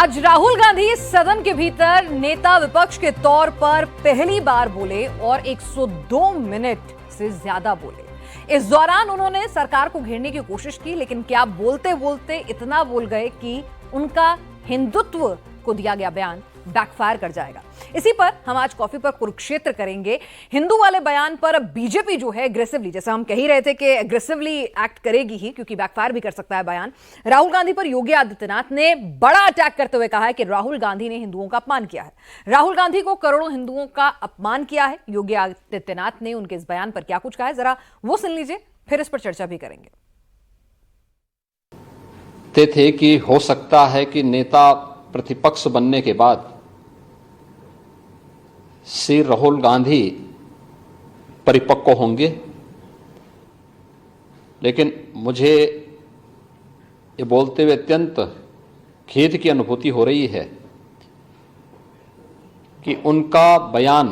आज राहुल गांधी सदन के भीतर नेता विपक्ष के तौर पर पहली बार बोले और 102 मिनट से ज्यादा बोले। इस दौरान उन्होंने सरकार को घेरने की कोशिश की, लेकिन क्या बोलते बोलते इतना बोल गए कि उनका हिंदुत्व को दिया गया बयान बैकफायर कर जाएगा। इसी पर हम आज कॉफी पर कुरुक्षेत्र करेंगे। हिंदू वाले बयान पर बीजेपी जो है एग्रेसिवली, जैसा हम कह ही रहे थे कि एग्रेसिवली एक्ट करेगी ही, क्योंकि बैकफायर भी कर सकता है बयान। राहुल गांधी पर योगी आदित्यनाथ ने बड़ा अटैक करते हुए कहा है कि राहुल गांधी ने हिंदुओं का अपमान किया है। राहुल गांधी को करोड़ों हिंदुओं का अपमान किया है। योगी आदित्यनाथ ने उनके इस बयान पर क्या कुछ कहा है, जरा वो सुन लीजिए, फिर इस पर चर्चा भी करेंगे। थे कि हो सकता है कि नेता प्रतिपक्ष बनने के बाद श्री राहुल गांधी परिपक्व होंगे, लेकिन मुझे ये बोलते हुए अत्यंत खेद की अनुभूति हो रही है कि उनका बयान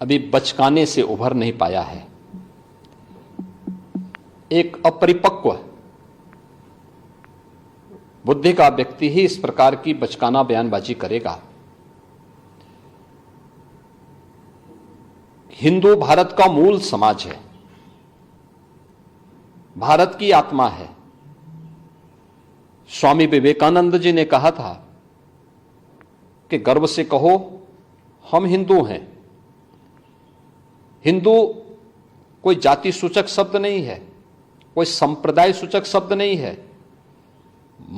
अभी बचकाने से उभर नहीं पाया है। एक अपरिपक्व बुद्धि का व्यक्ति ही इस प्रकार की बचकाना बयानबाजी करेगा। हिंदू भारत का मूल समाज है, भारत की आत्मा है। स्वामी विवेकानंद जी ने कहा था कि गर्व से कहो हम हिंदू हैं। हिंदू कोई जाति सूचक शब्द नहीं है, कोई संप्रदाय सूचक शब्द नहीं है।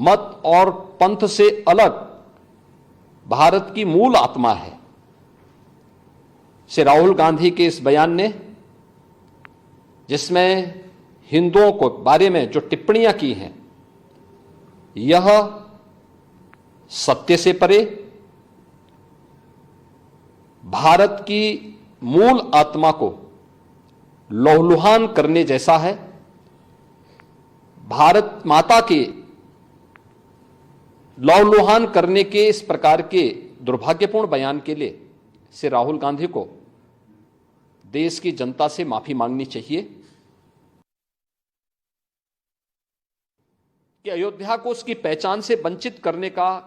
मत और पंथ से अलग भारत की मूल आत्मा है। श्री राहुल गांधी के इस बयान ने, जिसमें हिंदुओं को बारे में जो टिप्पणियां की हैं, यह सत्य से परे भारत की मूल आत्मा को लहूलुहान करने जैसा है। भारत माता के लहूलुहान करने के इस प्रकार के दुर्भाग्यपूर्ण बयान के लिए श्री राहुल गांधी को देश की जनता से माफी मांगनी चाहिए कि अयोध्या को उसकी पहचान से वंचित करने का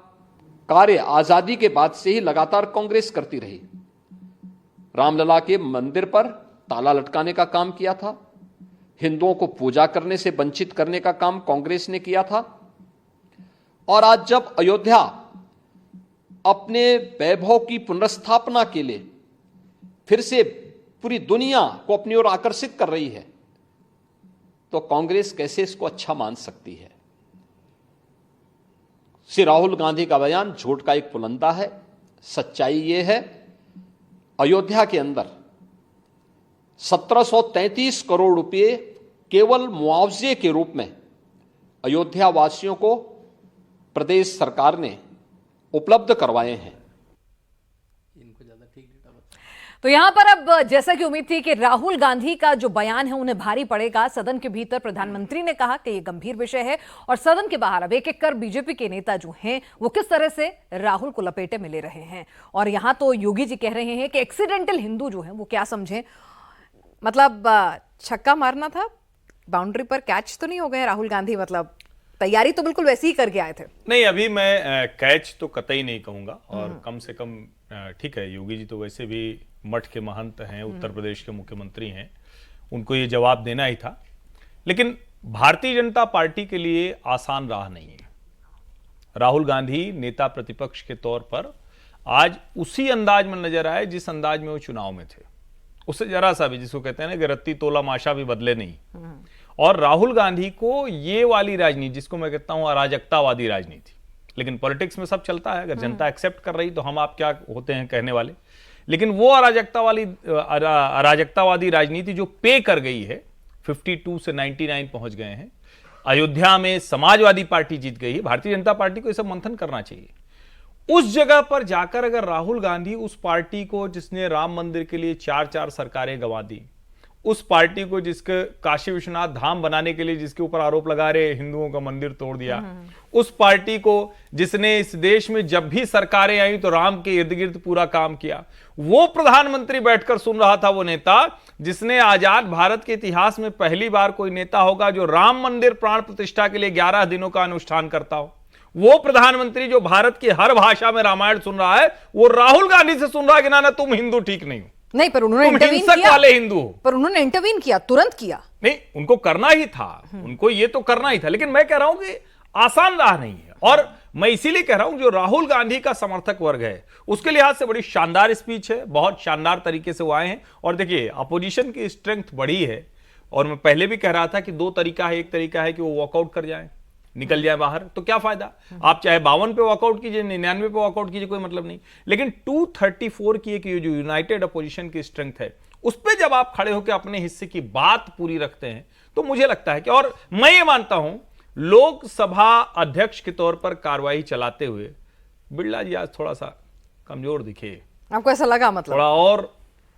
कार्य आजादी के बाद से ही लगातार कांग्रेस करती रही। रामलला के मंदिर पर ताला लटकाने का काम किया था, हिंदुओं को पूजा करने से वंचित करने का काम कांग्रेस ने किया था। और आज जब अयोध्या अपने वैभव की पुनर्स्थापना के लिए फिर से पूरी दुनिया को अपनी ओर आकर्षित कर रही है, तो कांग्रेस कैसे इसको अच्छा मान सकती है। श्री राहुल गांधी का बयान झूठ का एक पुलंदा है। सच्चाई यह है, अयोध्या के अंदर 1733 करोड़ रुपए केवल मुआवजे के रूप में अयोध्या वासियों को प्रदेश सरकार ने उपलब्ध करवाए हैं। तो यहां पर अब जैसा कि उम्मीद थी कि राहुल गांधी का जो बयान है उन्हें भारी पड़ेगा। सदन के भीतर प्रधानमंत्री ने कहा कि यह गंभीर विषय है, और सदन के बाहर अब एक एक कर बीजेपी के नेता जो हैं वो किस तरह से राहुल को लपेटे में ले रहे हैं। और यहां तो योगी जी कह रहे हैं कि एक्सीडेंटल हिंदू जो है वो क्या समझें, मतलब छक्का मारना था, बाउंड्री पर कैच तो नहीं हो गए राहुल गांधी, मतलब तैयारी तो बिल्कुल वैसे ही करके आए थे। नहीं, अभी मैं कैच तो कतई नहीं कहूंगा, और कम से कम ठीक है, योगी जी तो वैसे भी मठ के महंत हैं, उत्तर प्रदेश के मुख्यमंत्री हैं, उनको ये जवाब देना ही था। लेकिन भारतीय जनता पार्टी के लिए आसान राह नहीं है। राहुल गांधी नेता प्रतिपक्ष के तौर पर आज उसी अंदाज में नजर आए जिस अंदाज में वो चुनाव में थे। उससे जरा सा भी, जिसको कहते हैं ना कि रत्ती तोला माशा भी बदले नहीं। और राहुल गांधी को ये वाली राजनीति, जिसको मैं कहता हूं अराजकतावादी राजनीति, लेकिन पॉलिटिक्स में सब चलता है, अगर जनता एक्सेप्ट कर रही तो हम आप क्या होते हैं कहने वाले। लेकिन वो अराजकतावादी राजनीति जो पे कर गई है, 52 से 99 पहुंच गए हैं। अयोध्या में समाजवादी पार्टी जीत गई है। भारतीय जनता पार्टी को ये सब मंथन करना चाहिए। उस जगह पर जाकर अगर राहुल गांधी उस पार्टी को जिसने राम मंदिर के लिए 4-4 सरकारें गंवा दी, उस पार्टी को जिसके काशी विश्वनाथ धाम बनाने के लिए जिसके ऊपर आरोप लगा रहे हिंदुओं का मंदिर तोड़ दिया, उस पार्टी को जिसने इस देश में जब भी सरकारें आई तो राम के इर्द गिर्द पूरा काम किया, वो प्रधानमंत्री बैठकर सुन रहा था, वो नेता जिसने आजाद भारत के इतिहास में पहली बार कोई नेता होगा जो राम मंदिर प्राण प्रतिष्ठा के लिए 11 दिनों का अनुष्ठान करता हो, वो प्रधानमंत्री जो भारत की हर भाषा में रामायण सुन रहा है, वो राहुल गांधी से सुन रहा है कि ना तुम हिंदू ठीक नहीं हो, नहीं, पर उन्होंने तुम इंटरवीन हिंसक किया, वाले हिंदू हो। पर उन्होंने इंटरवीन किया, तुरंत किया। नहीं, उनको करना ही था, उनको ये तो करना ही था, लेकिन मैं कह रहा हूं कि आसान राह नहीं है। और मैं इसीलिए कह रहा हूं जो राहुल गांधी का समर्थक वर्ग है उसके लिहाज से बड़ी शानदार स्पीच है, बहुत शानदार तरीके से वो आए हैं। और देखिए अपोजिशन की स्ट्रेंथ बड़ी है, और मैं पहले भी कह रहा था कि दो तरीका है, एक तरीका है कि वो वॉकआउट कर जाए, निकल जाए बाहर, तो क्या फायदा, आप चाहे 52 पे वॉकआउट कीजिए, 99 पे वॉकआउट कीजिए, कोई मतलब नहीं। लेकिन 234 की एक जो यूनाइटेड अपोजिशन की स्ट्रेंथ है, उस पर जब आप खड़े होकर अपने हिस्से की बात पूरी रखते हैं तो मुझे लगता है कि, और मैं ये मानता हूं लोकसभा अध्यक्ष के तौर पर कार्रवाई चलाते हुए बिरला जी आज थोड़ा सा कमजोर दिखे। आपको ऐसा लगा? मतलब थोड़ा और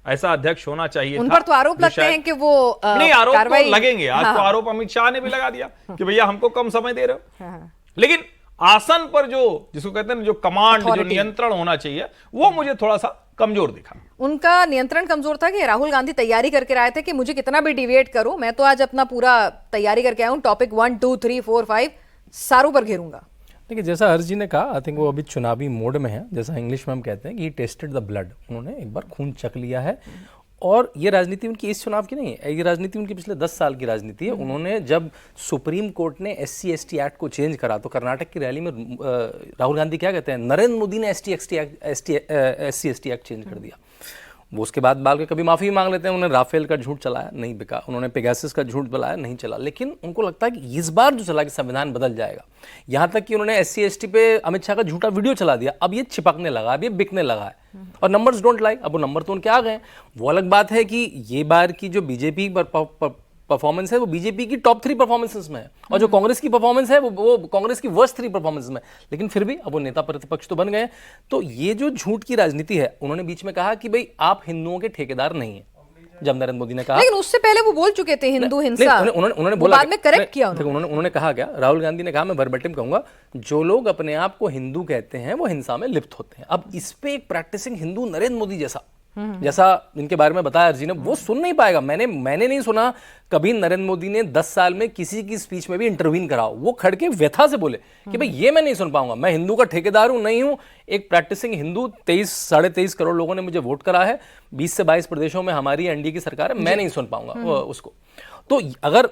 ऐसा अध्यक्ष होना चाहिए उन था, पर तो आरोप जो लगते शायद- हैं कि वो नहीं, आरोप कार्रवाई तो लगेंगे। आज हाँ, तो आरोप अमित शाह ने भी लगा दिया कि भैया हमको कम समय दे रहे हो। हाँ, लेकिन आसन पर जो जिसको कहते हैं ना, जो कमांड, जो Authority। नियंत्रण होना चाहिए, वो मुझे थोड़ा सा कमजोर दिखा। उनका नियंत्रण कमजोर था कि राहुल गांधी तैयारी करके आए थे कि मुझे कितना भी डिविएट करो, मैं तो आज अपना पूरा तैयारी करके आया हूं, टॉपिक 1 2 3 4 5 सारों पर घेरूंगा। देखिए जैसा हर्ष जी ने कहा, आई थिंक वो अभी चुनावी मोड में है, जैसा इंग्लिश में हम कहते हैं कि टेस्टेड द ब्लड, उन्होंने एक बार खून चख लिया है। और ये राजनीति उनकी इस चुनाव की नहीं है, ये राजनीति उनकी पिछले 10 साल की राजनीति है। उन्होंने जब सुप्रीम कोर्ट ने SC/ST एक्ट को चेंज करा तो कर्नाटक की रैली में राहुल गांधी क्या कहते हैं, नरेंद्र मोदी ने SC/ST एक्ट चेंज कर दिया। वो उसके बाद बाल के कभी माफ़ी भी मांग लेते हैं। उन्होंने राफेल का झूठ चलाया, नहीं बिका। उन्होंने पेगासस का झूठ बुलाया, नहीं चला। लेकिन उनको लगता है कि इस बार जो चला कि संविधान बदल जाएगा। यहाँ तक कि उन्होंने SC/ST पे अमित शाह का झूठा वीडियो चला दिया। अब ये छिपकने लगा, अब ये बिकने लगा है और नंबर्स डोंट लाई। अब वो नंबर तो उनके आ गए। वो अलग बात है कि ये बार की जो बीजेपी परफॉर्मेंस है वो बीजेपी की टॉप 3 परफॉर्मेंसेस में है, और जो कांग्रेस की परफॉर्मेंस है वो कांग्रेस की वर्स्ट 3 परफॉर्मेंस में। लेकिन फिर भी अब वो नेता प्रतिपक्ष तो बन गए। तो ये जो झूठ की राजनीति है, उन्होंने बीच में कहा कि भाई आप हिंदुओं के ठेकेदार नहीं है, जब नरेंद्र मोदी ने कहा। लेकिन उससे पहले वो बोल चुके थे हिंदू हिंसा, उन्होंने वो बोला, बाद में करेक्ट किया उन्होंने कहा क्या, राहुल गांधी ने कहा, मैं वर्बेटिम कहूंगा, जो लोग अपने आप को हिंदू कहते हैं वो हिंसा में लिप्त होते हैं। अब इस पे एक प्रैक्टिसिंग हिंदू नरेंद्र मोदी जैसा इनके बारे में बताया अर्जी ने, वो सुन नहीं पाएगा। मैंने नहीं सुना कभी नरेंद्र मोदी ने 10 साल में किसी की स्पीच में भी इंटरवीन कराओ। वो खड़ के व्यथा से बोले कि भाई ये मैं नहीं सुन पाऊंगा, मैं हिंदू का ठेकेदार हूं, नहीं हूं, एक प्रैक्टिसिंग हिंदू। 23-23.5 करोड़ लोगों ने मुझे वोट करा है, 20 से 22 प्रदेशों में हमारी एनडीए की सरकार है, मैं नहीं सुन पाऊंगा उसको। तो अगर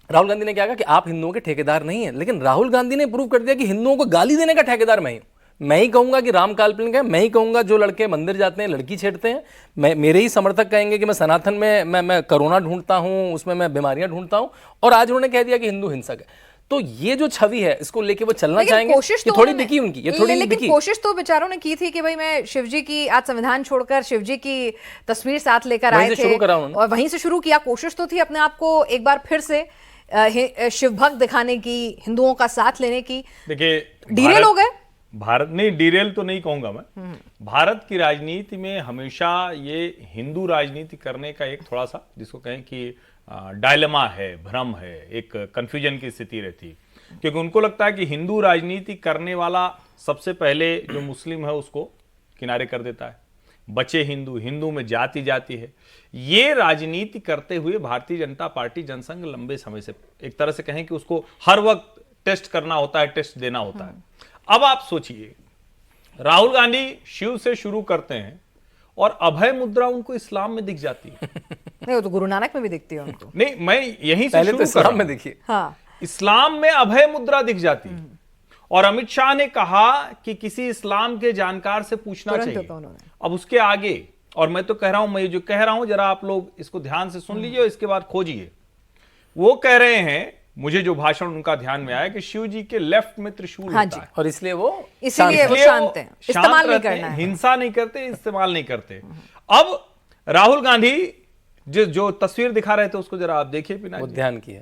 राहुल गांधी ने क्या कहा कि आप हिंदुओं के ठेकेदार नहीं है, लेकिन राहुल गांधी ने प्रूव कर दिया कि हिंदुओं को गाली देने का ठेकेदार मैं ही हूं। मैं ही कहूंगा कि राम काल्पनिक है, मैं ही कहूंगा जो लड़के मंदिर जाते हैं लड़की छेड़ते हैं, मेरे ही समर्थक कहेंगे कि मैं सनातन में मैं कोरोना ढूंढता हूं, उसमें मैं बीमारियां ढूंढता हूं, और आज उन्होंने कह दिया कि हिंदू हिंसक है। तो ये जो छवि है इसको लेके वो चलना चाहेंगे। कोशिश तो थोड़ी दिखी उनकी, ये थोड़ी लेकिन दिखी। कोशिश तो बेचारों ने की थी कि भाई मैं शिवजी की, आज संविधान छोड़कर शिवजी की तस्वीर साथ लेकर आए थे और वहीं से शुरू किया। कोशिश तो थी अपने आप को एक बार फिर से शिव भक्त दिखाने की, हिंदुओं का साथ लेने की। देखिए डीरेल हो गए भारत, नहीं डिरेल तो नहीं कहूंगा मैं। भारत की राजनीति में हमेशा ये हिंदू राजनीति करने का एक थोड़ा सा, जिसको कहें कि डायलेमा है, भ्रम है, एक कंफ्यूजन की स्थिति रहती है। क्योंकि उनको लगता है कि हिंदू राजनीति करने वाला सबसे पहले जो मुस्लिम है उसको किनारे कर देता है, बचे हिंदू, हिंदू में जाति है। ये राजनीति करते हुए भारतीय जनता पार्टी जनसंघ लंबे समय से, एक तरह से कहें कि उसको हर वक्त टेस्ट करना होता है, टेस्ट देना होता है। अब आप सोचिए, राहुल गांधी शिव से शुरू करते हैं और अभय मुद्रा उनको इस्लाम में दिख जाती है। नहीं, वो तो गुरु नानक में भी दिखती है उनको। नहीं, मैं यहीं से पहले शुरू तो इस्लाम में देखिए, हाँ, इस्लाम में अभय मुद्रा दिख जाती है। और अमित शाह ने कहा कि किसी इस्लाम के जानकार से पूछना चाहिए। अब उसके आगे, और मैं तो कह रहा हूं, मैं जो कह रहा हूं जरा आप लोग इसको ध्यान से सुन लीजिए और इसके बाद खोजिए। वो कह रहे हैं, मुझे जो भाषण उनका ध्यान में आया, कि शिव जी के लेफ्ट में त्रिशूल होता है और इसलिए वो शांत है, इस्तेमाल नहीं करना है, हिंसा नहीं करते, इस्तेमाल नहीं करते। अब राहुल गांधी जो तस्वीर दिखा रहे थे उसको जरा आप देखिए पिना जी, ध्यान किया,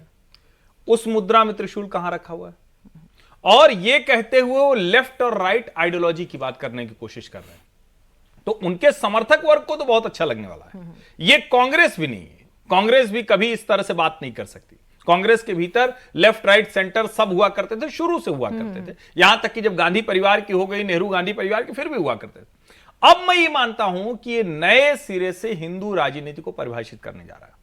उस मुद्रा में त्रिशूल कहां रखा हुआ है, और ये कहते हुए वो लेफ्ट और राइट आइडियोलॉजी की बात करने की कोशिश कर रहे हैं। तो उनके समर्थक वर्ग को तो बहुत अच्छा लगने वाला है। ये कांग्रेस भी नहीं है, कांग्रेस भी कभी इस तरह से बात नहीं कर सकती। कांग्रेस के भीतर लेफ्ट राइट सेंटर सब हुआ करते थे, शुरू से हुआ करते थे, यहां तक कि जब गांधी परिवार की हो गई, नेहरू गांधी परिवार की, फिर भी हुआ करते थे। अब मैं ये मानता हूं कि ये नए सिरे से हिंदू राजनीति को परिभाषित करने जा रहा है।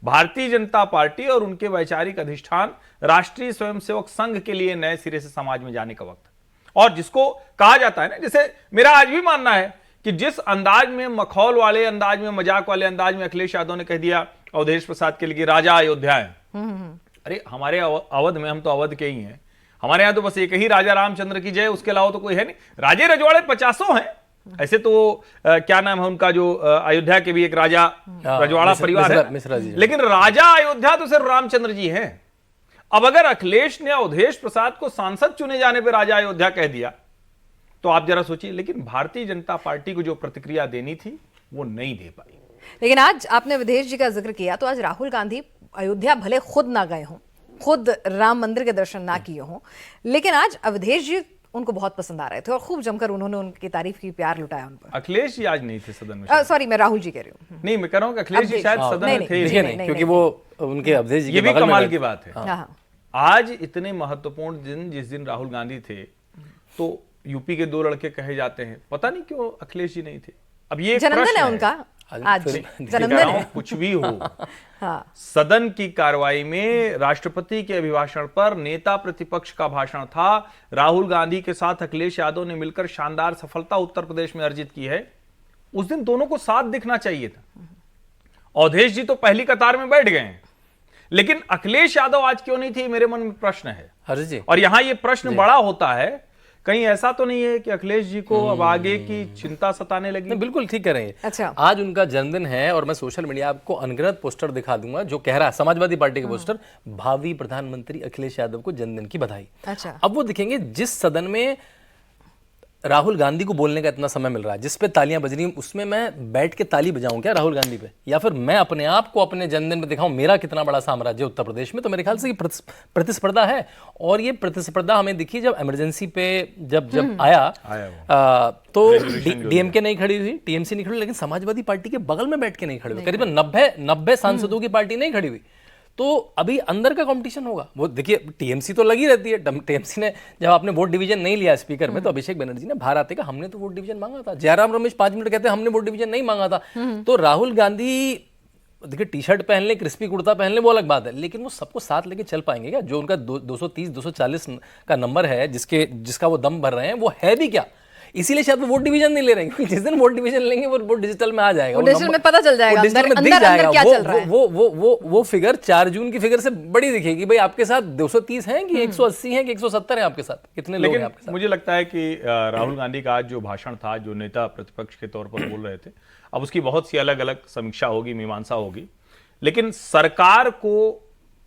भारतीय जनता पार्टी और उनके वैचारिक अधिष्ठान राष्ट्रीय स्वयंसेवक संघ के लिए नए सिरे से समाज में जाने का वक्त है। और जिसको कहा जाता है ना, जैसे मेरा आज भी मानना है कि जिस अंदाज में, मखौल वाले अंदाज में, मजाक वाले अंदाज में अखिलेश यादव ने कह दिया अवधेश प्रसाद के लिए राजा अयोध्या है। अरे हमारे अवध में, हम तो अवध के ही हैं, हमारे यहाँ तो बस एक ही राजा रामचंद्र की जय, उसके अलावा तो कोई है नहीं। राजे रजवाड़े 50 हैं। ऐसे तो क्या नाम है उनका, जो अयोध्या के भी एक राजा रजवाड़ा परिवार है, लेकिन राजा अयोध्या तो सिर्फ रामचंद्र जी हैं। अब अगर अखिलेश ने अवधेश प्रसाद को सांसद चुने जाने पर राजा अयोध्या कह दिया तो आप जरा सोचिए। लेकिन भारतीय जनता पार्टी को जो प्रतिक्रिया देनी थी वो नहीं दे पाई। लेकिन आज आपने अवधेश जी का जिक्र किया, तो आज राहुल गांधी अयोध्या भले खुद ना गए हों, खुद राम मंदिर के दर्शन ना किए हों, लेकिन आज अवधेश जी उनको बहुत पसंद आ रहे थे और खूब जमकर उन्होंने उनकी तारीफ की, प्यार लुटाया उन पर। अखिलेश जी आज नहीं थे सदन में। सॉरी, मैं राहुल जी कह रही हूँ। नहीं, मैं कह रहा हूँ कि अखिलेश जी शायद सदन में थे नहीं, क्योंकि वो उनके अवधेश जी ये भी कमाल की बात है। हाँ। आज इतने महत्वपूर्ण दिन, जिस दिन राहुल गांधी थे, तो यूपी के 2 लड़के कहे जाते हैं, पता नहीं क्यों अखिलेश जी नहीं थे। अब ये जन्मदिन है उनका आज, जन्मदिन है। कुछ भी हो, हाँ। सदन की कार्रवाई में राष्ट्रपति के अभिभाषण पर नेता प्रतिपक्ष का भाषण था। राहुल गांधी के साथ अखिलेश यादव ने मिलकर शानदार सफलता उत्तर प्रदेश में अर्जित की है। उस दिन दोनों को साथ दिखना चाहिए था। अवधेश जी तो पहली कतार में बैठ गए हैं, लेकिन अखिलेश यादव आज क्यों नहीं थे, मेरे मन में प्रश्न है। और यहां यह प्रश्न बड़ा होता है, कहीं ऐसा तो नहीं है कि अखिलेश जी को अब आगे की चिंता सताने लगी? नहीं, बिल्कुल ठीक कह रहे हैं। अच्छा। आज उनका जन्मदिन है और मैं सोशल मीडिया आपको अनगिनत पोस्टर दिखा दूंगा जो कह रहा है, समाजवादी पार्टी के पोस्टर, भावी प्रधानमंत्री अखिलेश यादव को जन्मदिन की बधाई। अच्छा। अब वो दिखेंगे जिस सदन में राहुल गांधी को बोलने का इतना समय मिल रहा है, जिस पे तालियां बज रही हैं, उसमें मैं बैठ के ताली बजाऊं क्या राहुल गांधी पे, या फिर मैं अपने आप को अपने जन्मदिन पे दिखाऊं मेरा कितना बड़ा साम्राज्य उत्तर प्रदेश में? तो मेरे ख्याल से ये प्रतिस्पर्धा है। और ये प्रतिस्पर्धा हमें दिखी जब इमरजेंसी पे जब आया तो डीएमके नहीं खड़ी हुई, टीएमसी नहीं खड़ी, लेकिन समाजवादी पार्टी के बगल में बैठ के नहीं खड़ी हुई। करीबन 90 सांसदों की पार्टी नहीं खड़ी हुई। तो अभी अंदर का कंपटीशन होगा। वो देखिए, टीएमसी तो लगी रहती है। टीएमसी ने जब आपने वोट डिवीजन नहीं लिया स्पीकर में, तो अभिषेक बनर्जी ने बाहर आते कहा हमने तो वोट डिवीजन मांगा था। जयराम रमेश 5 मिनट कहते हैं हमने वोट डिवीजन नहीं मांगा था। तो राहुल गांधी देखिए, टी शर्ट पहन ले, क्रिस्पी कुर्ता पहन ले, वो अलग बात है, लेकिन वो सबको साथ लेके चल पाएंगे क्या? जो उनका 230 240 का नंबर है, जिसका वो दम भर रहे हैं, वो है भी क्या? इसीलिए शायद वो वोट डिवीजन नहीं ले रहे हैं, क्योंकि जिस दिन वोट डिवीजन लेंगे वो डिजिटल में आ जाएगा, वो डिजिटल में पता चल जाएगा, अंदर क्या चल रहा है। वो फिगर 4 जून की फिगर से बड़ी दिखेगी। भाई आपके साथ 230 हैं कि 180 हैं कि 170 हैं आपके साथ, कितने लोग हैं आपके साथ? मुझे लगता है कि राहुल गांधी का आज जो भाषण था, जो नेता प्रतिपक्ष के तौर पर बोल रहे थे, अब उसकी बहुत सी अलग अलग समीक्षा होगी, मीमांसा होगी, लेकिन सरकार को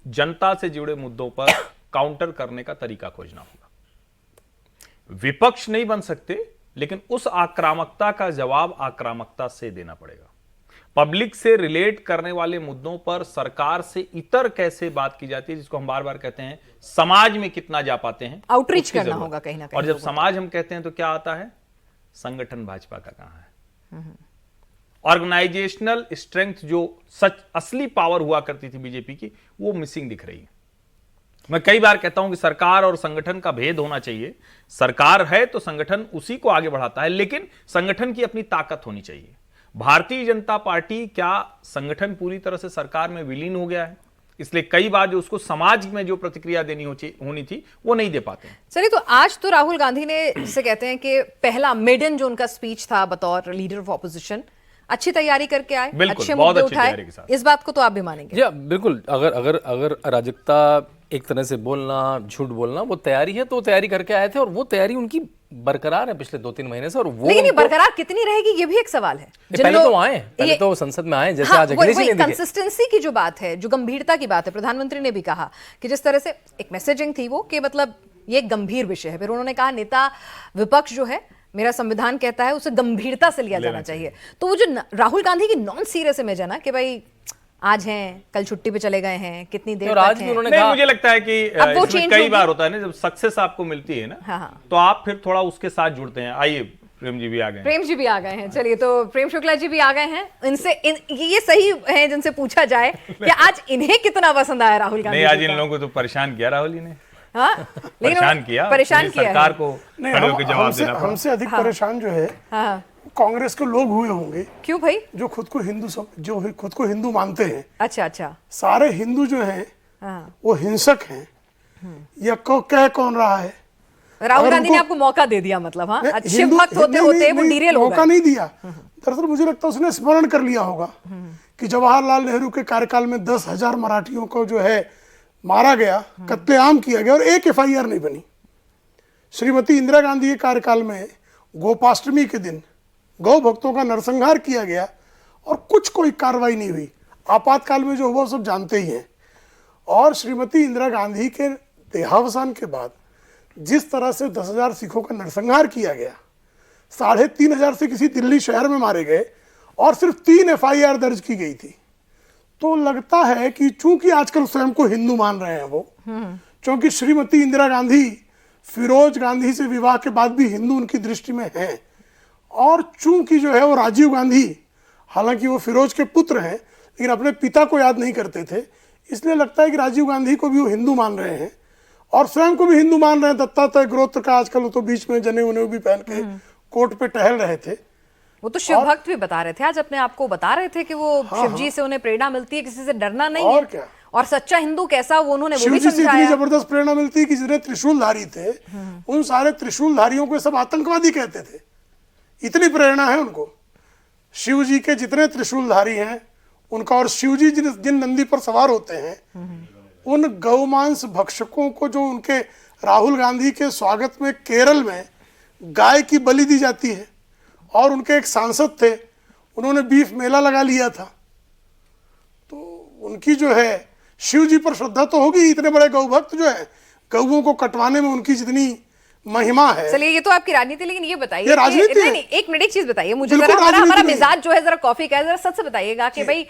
जनता से जुड़े मुद्दों पर काउंटर करने का तरीका खोजना होगा। विपक्ष नहीं बन सकते, लेकिन उस आक्रामकता का जवाब आक्रामकता से देना पड़ेगा। पब्लिक से रिलेट करने वाले मुद्दों पर सरकार से इतर कैसे बात की जाती है, जिसको हम बार बार कहते हैं, समाज में कितना जा पाते हैं, आउटरीच करना होगा कहीं ना कहीं। और जब समाज हम कहते हैं तो क्या आता है? संगठन भाजपा का कहां है? ऑर्गेनाइजेशनल स्ट्रेंथ जो सच असली पावर हुआ करती थी बीजेपी की, वो मिसिंग दिख रही है। मैं कई बार कहता हूं कि सरकार और संगठन का भेद होना चाहिए। सरकार है तो संगठन उसी को आगे बढ़ाता है, लेकिन संगठन की अपनी ताकत होनी चाहिए। भारतीय जनता पार्टी क्या संगठन पूरी तरह से सरकार में विलीन हो गया है? इसलिए कई बार जो उसको समाज में जो प्रतिक्रिया देनी होनी थी वो नहीं दे पाते। चलिए, तो आज तो राहुल गांधी ने, जिसे कहते हैं कि पहला मेडन जो उनका स्पीच था बतौर लीडर ऑफ ऑपोजिशन, अच्छी तैयारी करके आए, अच्छे मुद्दे उठाए, इस बात को तो आप भी मानेंगे? बिल्कुल। अगर अराजकता, एक तरह से बोलना, झूठ बोलना, वो तैयारी है, तो तैयारी करके आए थे और वो तैयारी उनकी बरकरार है पिछले 2-3 महीने से। और वो लेकिन ये बरकरार कितनी रहेगी, ये भी एक सवाल है। पहले तो आए, पहले तो संसद में आए, जैसे आज अखिलेश जी ने दिखे। कंसिस्टेंसी की जो बात है, जो गंभीरता की बात है, प्रधानमंत्री ने भी कहा कि जिस तरह से एक मैसेजिंग थी वो, कि मतलब ये एक गंभीर विषय है। फिर उन्होंने कहा नेता विपक्ष जो है, मेरा संविधान कहता है उसे गंभीरता से लिया जाना चाहिए। तो वो जो राहुल गांधी की नॉन सीरियस इमेज है ना, कि भाई आज हैं, कल छुट्टी पे चले गए हैं, कितनी देर तक आज भी उन्होंने कहा। मुझे लगता है कि इसमें कई बार होता है ना, जब सक्सेस आपको मिलती है ना, हाँ। तो आप फिर थोड़ा उसके साथ जुड़ते हैं। आइए, प्रेम जी भी आ गए हैं। प्रेम जी भी आ गए हैं। चलिए, तो प्रेम शुक्ला जी भी आ गए हैं। ये सही है जिनसे पूछा जाए कि आज इन्हें कितना पसंद आया राहुल गांधी? नहीं, आज इन लोगों को तो परेशान किया राहुल जी ने। हाँ, परेशान किया सरकार को खड़े होकर जवाब देना पड़ा। हमसे अधिक परेशान जो है कांग्रेस के लोग हुए होंगे क्यों भाई? जो खुद को हिंदू मानते हैं। अच्छा अच्छा। सारे हिंदू जो हैं हाँ। वो हिंसक हैं, या कह कौन रहा है? राहुल गांधी ने उनको- आपको मौका दे दिया मतलब? हाँ, अच्छे हिंदू- भक्त होते नहीं, होते नहीं, वो नहीं, डीरेल हो मौका गए। नहीं दिया। दरअसल मुझे लगता है उसने स्मरण कर लिया होगा कि जवाहरलाल नेहरू के कार्यकाल में 10,000 मराठियों को जो है मारा गया, कत्लेआम किया गया और एक FIR नहीं बनी। श्रीमती इंदिरा गांधी के कार्यकाल में गोपाष्टमी के दिन गौ भक्तों का नरसंहार किया गया और कोई कार्रवाई नहीं हुई। आपातकाल में जो हुआ सब जानते ही हैं। और श्रीमती इंदिरा गांधी के देहावसान के बाद जिस तरह से 10,000 सिखों का नरसंहार किया गया, 3,500 से किसी दिल्ली शहर में मारे गए और सिर्फ 3 FIR दर्ज की गई थी। तो लगता है कि चूंकि आजकल स्वयं को हिंदू मान रहे हैं वो, क्योंकि श्रीमती इंदिरा गांधी फिरोज गांधी से विवाह के बाद भी हिंदू उनकी दृष्टि में हैं, और चूंकि जो है वो राजीव गांधी, हालांकि वो फिरोज के पुत्र हैं लेकिन अपने पिता को याद नहीं करते थे, इसलिए लगता है कि राजीव गांधी को भी वो हिंदू मान रहे हैं और स्वयं को भी हिंदू मान रहे हैं। दत्तात्रेय गोत्र का आजकल वो तो बीच में जने उन्हें भी पहन के कोर्ट पे टहल रहे थे। वो तो शिव भक्त भी बता रहे थे, आज अपने आप को बता रहे थे कि वो शिवजी से उन्हें प्रेरणा मिलती है, किसी से डरना नहीं और है। क्या? और सच्चा हिंदू कैसा वो उन्होंने वो शिव भी जी से इतनी समझाया। जबरदस्त प्रेरणा मिलती है कि जितने त्रिशूलधारी थे उन सारे त्रिशूलधारियों को सब आतंकवादी कहते थे, इतनी प्रेरणा है उनको। शिव जी के जितने त्रिशूलधारी हैं उनका, और शिव जी जिन नंदी पर सवार होते हैं उन गौमांस भक्षकों को, जो उनके राहुल गांधी के स्वागत में केरल में गाय की बलि दी जाती है, और उनके एक सांसद थे उन्होंने बीफ मेला लगा लिया था, तो उनकी जो है शिव जी पर श्रद्धा तो होगी। इतने बड़े गौ भक्त जो है, गौओं को कटवाने में उनकी जितनी महिमा है। चलिए ये तो आपकी राजनीति, लेकिन ये बताइए ये राजनीति नहीं है। नहीं, एक मिनट, एक चीज बताइए मुझे बिल्कुल जरा, हमारा राजनीति नहीं मिजाज जो है जरा कॉफी का है, जरा सच से बताइएगा कि भाई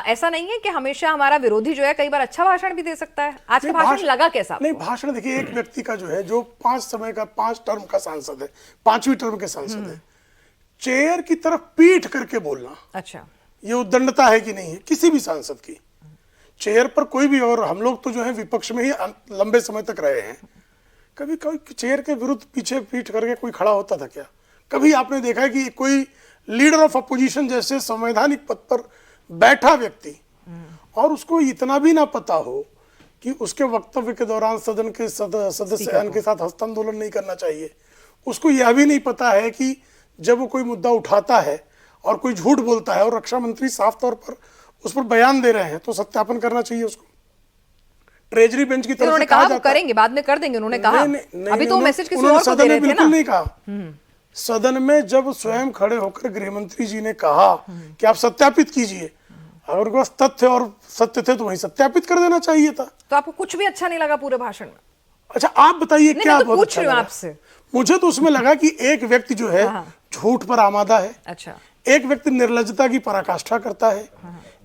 ऐसा नहीं है कि हमेशा हमारा विरोधी जो है कई बार अच्छा भाषण भी दे सकता है। आज का भाषण लगा कैसा? नहीं, भाषण देखिए, एक व्यक्ति का जो है जो 5 टर्म का सांसद है, 5वीं टर्म के सांसद है, चेयर की तरफ पीठ करके बोलना, अच्छा, ये उद्दंडता है कि नहीं है किसी भी सांसद की? चेयर पर कोई भी, और हम लोग तो जो है विपक्ष में ही लंबे समय तक रहे हैं, कभी कोई चेयर के विरुद्ध पीछे पीठ करके कोई खड़ा होता था क्या? कभी आपने देखा है कि कोई लीडर ऑफ अपोजिशन जैसे संवैधानिक पद पर बैठा व्यक्ति और उसको इतना भी ना पता हो कि उसके वक्तव्य के दौरान सदन के सदस्य के साथ हस्तांदोलन नहीं करना चाहिए, उसको यह भी नहीं पता है कि जब वो कोई मुद्दा उठाता है और कोई झूठ बोलता है और रक्षा मंत्री साफ तौर पर उस पर बयान दे रहे हैं तो सत्यापन करना चाहिए उसको। ट्रेजरी बेंच की तरफ उन्होंने से कहा कहा वो जाता है, करेंगे, बाद में कर देंगे, उन्होंने कहा। अभी तो मैसेज किसी उन्होंने और को सदन दे में रहे थे बिल्कुल ना। नहीं कहा। सदन में जब स्वयं खड़े होकर गृहमंत्री जी ने कहा कि आप सत्यापित कीजिए, अगर उनके पास तथ्य और सत्य थे तो वही सत्यापित कर देना चाहिए था। तो आपको कुछ भी अच्छा नहीं लगा पूरे भाषण में? अच्छा, आप बताइए नहीं, क्या मैं तो बहुत पूछ अच्छा रही हूँ लगा? आपसे। मुझे तो उसमें लगा कि एक व्यक्ति जो है झूठ पर आमादा है, अच्छा, एक व्यक्ति निर्लज्जता की पराकाष्ठा करता है,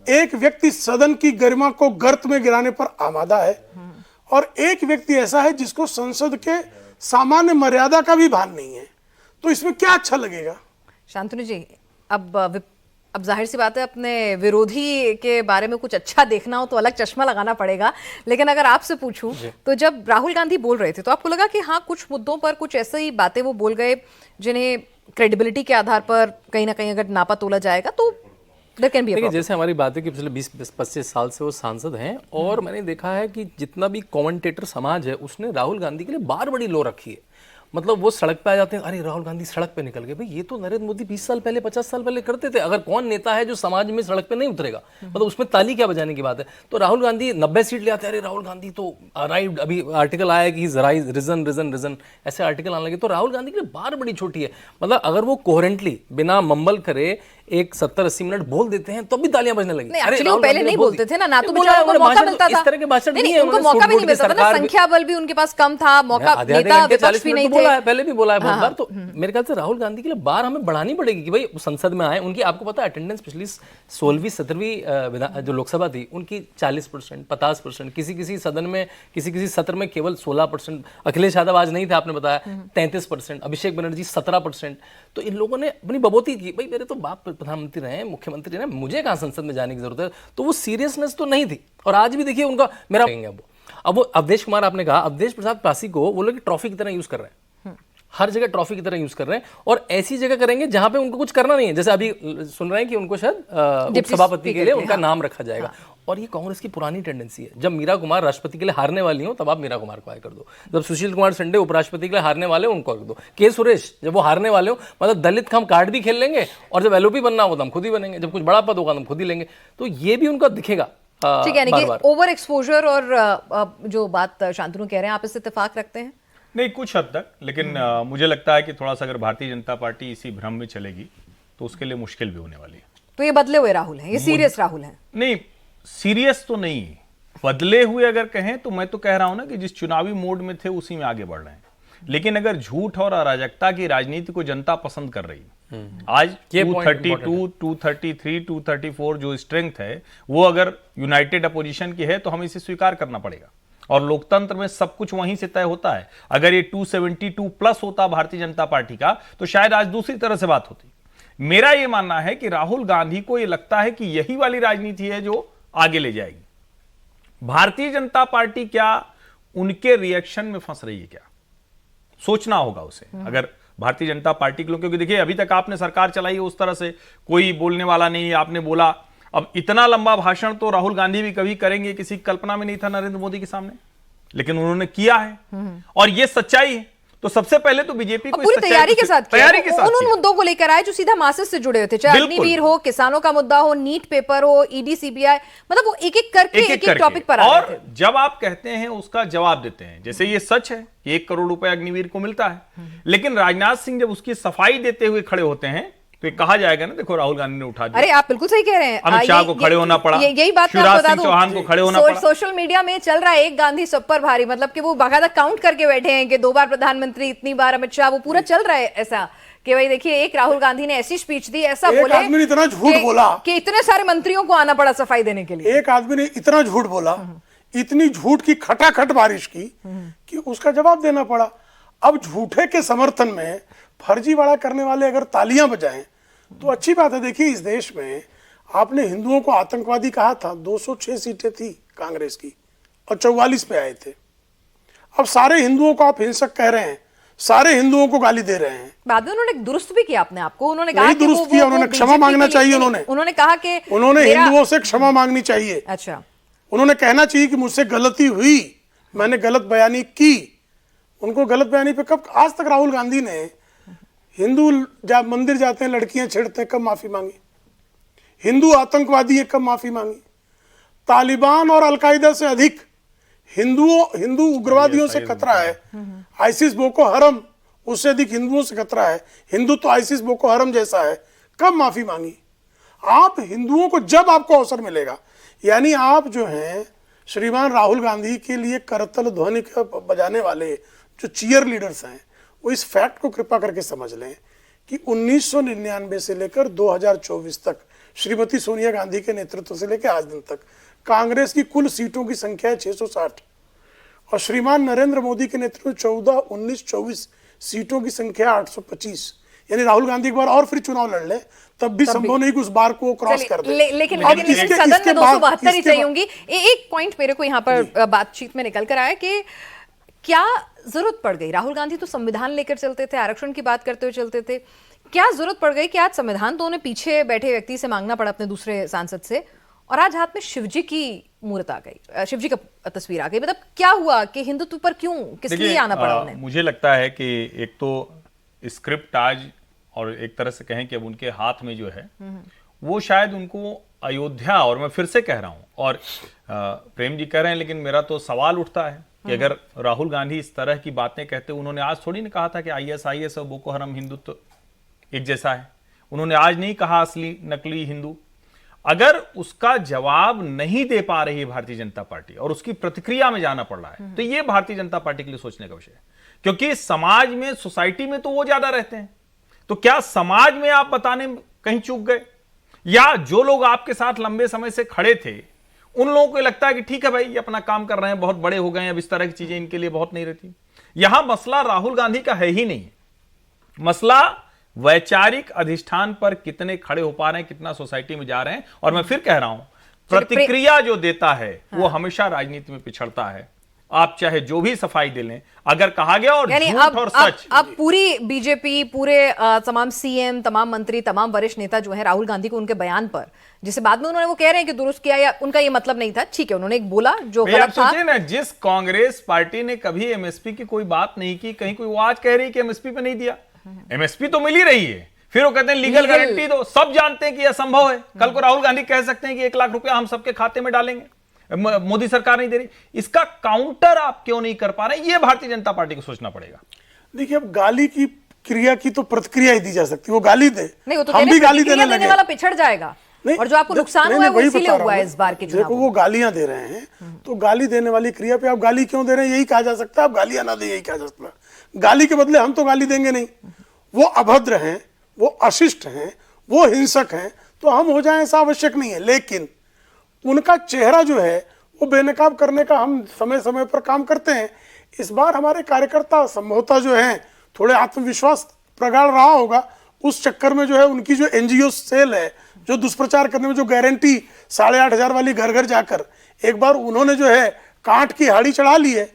एक व्यक्ति सदन की गरिमा को गर्त में गिराने पर आमादा है, और एक व्यक्ति ऐसा है जिसको संसद के सामान्य मर्यादा का भी भान नहीं है। तो इसमें क्या अच्छा लगेगा? शांतनु जी, अब जाहिर सी बात है, अपने विरोधी के बारे में कुछ अच्छा देखना हो तो अलग चश्मा लगाना पड़ेगा। लेकिन अगर आपसे पूछूं तो जब राहुल गांधी बोल रहे थे तो आपको लगा कि हाँ, कुछ मुद्दों पर कुछ ऐसी बातें वो बोल गए जिन्हें क्रेडिबिलिटी के आधार पर कहीं ना कहीं अगर नापा तोला जाएगा तो देयर कैन बी अ देखिए, प्रॉब्लम? जैसे हमारी बात है कि पिछले 20-25 साल से वो सांसद हैं, और मैंने देखा है कि जितना भी कमेंटेटर समाज है उसने राहुल गांधी के लिए बार बड़ी लो रखी है। मतलब वो सड़क पे आ जाते हैं, अरे राहुल गांधी सड़क पे निकल गए। भाई ये तो नरेंद्र मोदी 20 साल पहले 50 साल पहले करते थे। अगर कौन नेता है जो समाज में सड़क पे नहीं उतरेगा, मतलब उसमें ताली क्या बजाने की बात है? तो राहुल गांधी 90 सीट ले आते हैं, अरे राहुल गांधी तो अराइव्ड, अभी आर्टिकल आया कि रिजन ऐसे आर्टिकल आने लगे। तो राहुल गांधी के लिए बार बड़ी छोटी है। मतलब अगर वो कोहेरेंटली बिना मम्बल करे एक 70-80 मिनट बोल देते हैं तो भी तालियां बजने लगी। नहीं, एक्चुअली वो पहले नहीं बोलते थे ना तो बेचारों को मौका मिलता था। इस तरह के भाषण नहीं, उनको मौका भी नहीं मिलता था ना, संख्या बल भी उनके पास कम था, मौका, नेता विपक्ष भी नहीं थे। पहले भी बोला है बहुत बार। तो मेरे ख्याल से राहुल गांधी के लिए बार हमें बढ़ानी पड़ेगी कि भाई संसद में आए। उनकी आपको पता है अटेंडेंस पिछली 16वीं 17वीं जो लोकसभा थी उनकी 40%, 50%, किसी सदन में किसी सत्र में केवल 16%। अखिलेश यादव आज नहीं थे, आपने बताया 33%, अभिषेक बनर्जी 17%। तो इन लोगों ने अपनी बबोती की, भाई मेरे तो बाप प्रधानमंत्री रहे, मुख्यमंत्री रहे, मुझे कहाँ संसद में जाने की जरूरत है? तो वो सीरियसनेस तो नहीं थी। और आज भी देखिए उनका मेरा अब वो अवधेश कुमार, आपने कहा अवधेश प्रसाद पासी को वो लोग ट्रॉफी की तरह यूज कर रहे हैं। हर जगह ट्रॉफी की तरह यूज कर रहे हैं, और ऐसी जगह करेंगे जहां पे उनको कुछ करना नहीं है। जैसे अभी सुन रहे हैं कि उनको शायद उपसभापति के लिए उनका नाम रखा जाएगा। और ये कांग्रेस की पुरानी टेंडेंसी है, जब मीरा कुमार राष्ट्रपति के लिए हारने वाली हो तब आप मीरा कुमार को आए कर दो, जब सुशील कुमार संडे उपराष्ट्रपति के लिए हारने वाले हो उनको कर दो, के सुरेश जब वो हारने वाले हो, मतलब दलित हम कार्ड भी खेल लेंगे, और जब एलओपी बनना हो तो हम खुद ही बनेंगे, जब कुछ बड़ा पद होगा तो हम खुद ही लेंगे। तो ये भी उनका दिखेगा। ठीक है, यानी कि ओवर एक्सपोजर और जो बात शांतनु कह रहे हैं, आप इससे इत्तेफाक रखते हैं? नहीं, कुछ हद तक, लेकिन मुझे लगता है कि थोड़ा सा अगर भारतीय जनता पार्टी इसी भ्रम में चलेगी तो उसके लिए मुश्किल भी होने वाली है। तो ये बदले हुए राहुल हैं, ये सीरियस राहुल हैं? नहीं, सीरियस तो नहीं, बदले हुए अगर कहें तो मैं तो कह रहा हूं ना कि जिस चुनावी मोड में थे उसी में आगे बढ़ रहे हैं। लेकिन अगर झूठ और अराजकता की राजनीति को जनता पसंद कर रही है, आज 232, 233, 234 जो स्ट्रेंथ है वो अगर यूनाइटेड अपोजिशन की है तो हमें इसे स्वीकार करना पड़ेगा। और लोकतंत्र में सब कुछ वहीं से तय होता है। अगर ये 272 प्लस होता भारतीय जनता पार्टी का तो शायद आज दूसरी तरह से बात होती। मेरा ये मानना है कि राहुल गांधी को ये लगता है कि यही वाली राजनीति है जो आगे ले जाएगी। भारतीय जनता पार्टी क्या उनके रिएक्शन में फंस रही है? क्या सोचना होगा उसे, अगर भारतीय जनता पार्टी के लोग, क्योंकि देखिए अभी तक आपने सरकार चलाई है उस तरह से, कोई बोलने वाला नहीं, आपने बोला। अब इतना लंबा भाषण तो राहुल गांधी भी कभी करेंगे किसी कल्पना में नहीं था नरेंद्र मोदी के सामने, लेकिन उन्होंने किया है और ये सच्चाई है। तो सबसे पहले तो बीजेपी को पूरी तैयारी के साथ उन किया। मुद्दों को लेकर आए जो सीधा मासेस से जुड़े हुए थे, चाहे अग्निवीर हो, किसानों का मुद्दा हो, नीट पेपर हो, ईडी सीबीआई, मतलब वो एक एक करके एक टॉपिक पर आ रहे थे। जब आप कहते हैं उसका जवाब देते हैं, जैसे ये सच है कि 1 करोड़ रुपए अग्निवीर को मिलता है, लेकिन राजनाथ सिंह जब उसकी सफाई देते हुए खड़े होते हैं तो ये कहा जाएगा ना, देखो राहुल गांधी ने उठा दिया। अरे आप बिल्कुल सही कह रहे हैं, अमित शाह को खड़े होना पड़ा, यही बात मैं शिवराज बता सिंह चौहान को खड़े होना पड़ा। सोशल मीडिया में चल रहा है एक गांधी सब पर भारी, मतलब कि वो बाकायदा काउंट करके बैठे हैं कि 2 बार प्रधानमंत्री, इतनी बार अमित शाह, वो पूरा चल रहा है ऐसा कि भाई देखिए एक राहुल गांधी ने ऐसी स्पीच दी, ऐसा बोले, आदमी ने इतना झूठ बोला कि इतने सारे मंत्रियों को आना पड़ा सफाई देने के लिए। एक आदमी ने इतना झूठ बोला, इतनी झूठ की खटाखट बारिश की कि उसका जवाब देना पड़ा। अब झूठे के समर्थन में फर्जीवाड़ा करने वाले अगर तालियां बजाएं तो अच्छी बात है। देखिए इस देश में आपने हिंदुओं को आतंकवादी कहा था, 206 सीटें थी कांग्रेस की और 44 पे आए थे। अब सारे हिंदुओं को आप हिंसक कह रहे हैं, सारे हिंदुओं को गाली दे रहे हैं। बाद में उन्होंने दुरुस्त भी किया अपने आप को, उन्होंने कहा कि दुरुस्त किया, उन्होंने क्षमा मांगना चाहिए। उन्होंने कहा कि उन्होंने हिंदुओं से क्षमा मांगनी चाहिए। अच्छा, उन्होंने कहना चाहिए कि मुझसे गलती हुई, मैंने गलत बयानी की। उनको गलत बयानी पे कब, आज तक राहुल गांधी ने हिंदू मंदिर जाते हैं लड़कियां छेड़ते हैं कब माफी मांगी? हिंदू आतंकवादी है कब माफी मांगी? तालिबान और अलकायदा से अधिक हिंदू उग्रवादियों से खतरा है। आईसिस बोको हरम, उससे अधिक हिंदुओं से खतरा है। हिंदू तो आईसिस बोको हरम जैसा है, कब माफी मांगी? आप हिंदुओं को जब आपको अवसर मिलेगा, यानी आप जो हैं श्रीमान राहुल गांधी के लिए करतल ध्वनि बजाने वाले जो चीयर लीडर्स हैं, वो इस फैक्ट को कृपा करके समझ लें कि 1999 से लेकर 2024 तक श्रीमती सोनिया गांधी के नेतृत्व से लेकर आज दिन तक कांग्रेस की कुल सीटों की संख्या है 660 और श्रीमान नरेंद्र मोदी के नेतृत्व में 14, 19, 24 सीटों की संख्या 825। यानी राहुल गांधी एक बार और फिर चुनाव लड़ ले तब भी संभव नहीं कि उस बार को क्रॉस कर दे। लेकिन सदन में 272 ही चाहिए होंगी। एक पॉइंट मेरे को यहाँ पर बातचीत में निकल कर आया कि क्या जरूरत पड़ गई, राहुल गांधी तो संविधान लेकर चलते थे, आरक्षण की बात करते हुए चलते थे, क्या जरूरत पड़ गई कि आज संविधान तो उन्हें पीछे बैठे व्यक्ति से मांगना पड़ा, अपने दूसरे सांसद से, और आज हाथ में शिवजी की मूर्त आ गई, शिवजी का तस्वीर आ गई? मतलब क्या हुआ कि हिंदुत्व पर क्यों, किस लिए आना पड़ा उन्हें? मुझे लगता है कि एक तो स्क्रिप्ट आज, और एक तरह से कहें कि अब उनके हाथ में जो है वो शायद उनको अयोध्या, और मैं फिर से कह रहा हूं, और प्रेम जी कह रहे हैं, लेकिन मेरा तो सवाल उठता है कि अगर राहुल गांधी इस तरह की बातें कहते, उन्होंने आज थोड़ी नहीं कहा था कि आईएस और बोको हराम हिंदुत्व एक जैसा है, उन्होंने आज नहीं कहा असली नकली हिंदू। अगर उसका जवाब नहीं दे पा रही है भारतीय जनता पार्टी और उसकी प्रतिक्रिया में जाना पड़ रहा है, तो यह भारतीय जनता पार्टी के लिए सोचने का विषय है। क्योंकि समाज में, सोसाइटी में तो वो ज्यादा रहते हैं, तो क्या समाज में आप बताने कहीं चूक गए, या जो लोग आपके साथ लंबे समय से खड़े थे उन लोगों को लगता है कि ठीक है भाई ये अपना काम कर रहे हैं, बहुत बड़े हो गए हैं, अब इस तरह की चीजें इनके लिए बहुत नहीं रहती। यहां मसला राहुल गांधी का है ही नहीं है, मसला वैचारिक अधिष्ठान पर कितने खड़े हो पा रहे हैं, कितना सोसाइटी में जा रहे हैं। और मैं फिर कह रहा हूं, प्रतिक्रिया जो देता है वो हमेशा राजनीति में पिछड़ता है। आप चाहे जो भी सफाई दे लें, अगर कहा गया और यानी झूठ और सच, अब पूरी बीजेपी, पूरे तमाम सीएम, तमाम मंत्री, तमाम वरिष्ठ नेता जो है राहुल गांधी को उनके बयान पर, जिसे बाद में उन्होंने वो कह रहे हैं कि दुरुस्त किया या उनका ये मतलब नहीं था, ठीक है, उन्होंने एक बोला जो भैया, गलत आप था। सोचिए ना, जिस कांग्रेस पार्टी ने कभी एमएसपी की कोई बात नहीं की, कहीं कोई वो आज कह रही है कि एमएसपी पे नहीं दिया। एमएसपी तो मिल ही रही है, फिर वो कहते हैं लीगल गारंटी दो। सब जानते हैं कि यह संभव है। कल को राहुल गांधी कह सकते हैं कि 1 लाख रुपया हम सबके खाते में डालेंगे, मोदी सरकार नहीं दे रही। इसका काउंटर आप क्यों नहीं कर पा रहे? ये भारतीय जनता पार्टी को सोचना पड़ेगा। देखिए, अब गाली की क्रिया की तो प्रतिक्रिया ही दी जा सकती है, वो गाली दे, नहीं, वो तो हम भी गाली देने लगे वाला पिछड़ जाएगा, और जो आपको नुकसान हुआ है वो इसीलिए हुआ है इस बार के चुनाव देखो, वो गालियां दे रहे हैं, तो गाली देने वाली क्रिया पे आप गाली क्यों दे रहे हैं यही कहा जा सकता है। आप गालियां ना दें यही कहा जा सकता है। गाली के बदले हम तो गाली देंगे नहीं। वो अभद्र हैं, वो अशिष्ट हैं, वो हिंसक हैं, तो हम हो जाएं ऐसा आवश्यक नहीं है। लेकिन उनका चेहरा जो है वो बेनकाब करने का हम समय समय पर काम करते हैं। इस बार हमारे कार्यकर्ता संभवतः जो है थोड़े आत्मविश्वास प्रगाढ़ रहा होगा, उस चक्कर में जो है उनकी जो एनजीओ सेल है, जो दुष्प्रचार करने में जो गारंटी 8,500 वाली घर घर जाकर एक बार उन्होंने जो है कांट की हाड़ी चढ़ा ली है।